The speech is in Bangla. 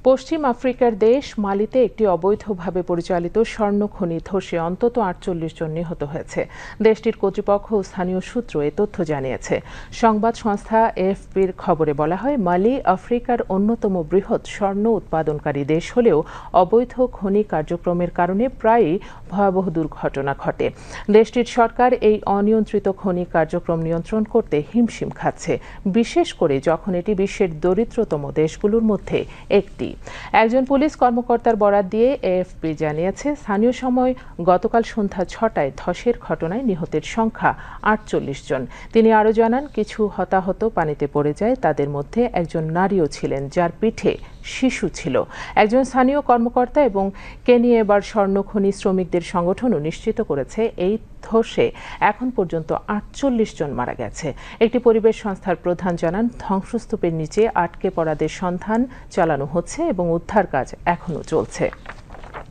পশ্চিম আফ্রিকার দেশ মালিতে একটি অবৈধভাবে পরিচালিত স্বর্ণ খনি ধসে অন্তত ৪৮ জন নিহত হয়েছে। দেশটির কর্তৃপক্ষ ও স্থানীয় সূত্র এ তথ্য জানিয়েছে। সংবাদ সংস্থা এএফপির খবরে বলা হয়, মালি আফ্রিকার অন্যতম বৃহৎ স্বর্ণ উৎপাদনকারী দেশ হলেও অবৈধ খনি কার্যক্রমের কারণে প্রায়ই ভয়াবহ দুর্ঘটনা ঘটে। দেশটির সরকার এই অনিয়ন্ত্রিত খনি কার্যক্রম নিয়ন্ত্রণ করতে হিমশিম খাচ্ছে, বিশেষ করে যখন এটি বিশ্বের দরিদ্রতম দেশগুলোর মধ্যে একটি। একজন পুলিশ কর্মকর্তার বরাত দিয়ে এএফপি জানিয়েছে, স্থানীয় সময় গতকাল সন্ধ্যা ৬টায় ধসের ঘটনায় নিহতের সংখ্যা ৪৮ জন। তিনি আরও জানান, কিছু হতাহত পানিতে পড়ে যায়, তাদের মধ্যে একজন নারীও ছিলেন যার পিঠে শিশু ছিল। একজন স্থানীয় কর্মকর্তা এবং কেনিয়েবার স্বর্ণ খনি শ্রমিকদের সংগঠনও নিশ্চিত করেছে, এই ধসে এখন পর্যন্ত ৪৮ জন মারা গেছে। একটি পরিবেশ সংস্থার প্রধান জানান, ধ্বংসস্তূপের নিচে আটকে পড়াদের সন্ধান চালানো হচ্ছে এবং উদ্ধার কাজ এখনো চলছে।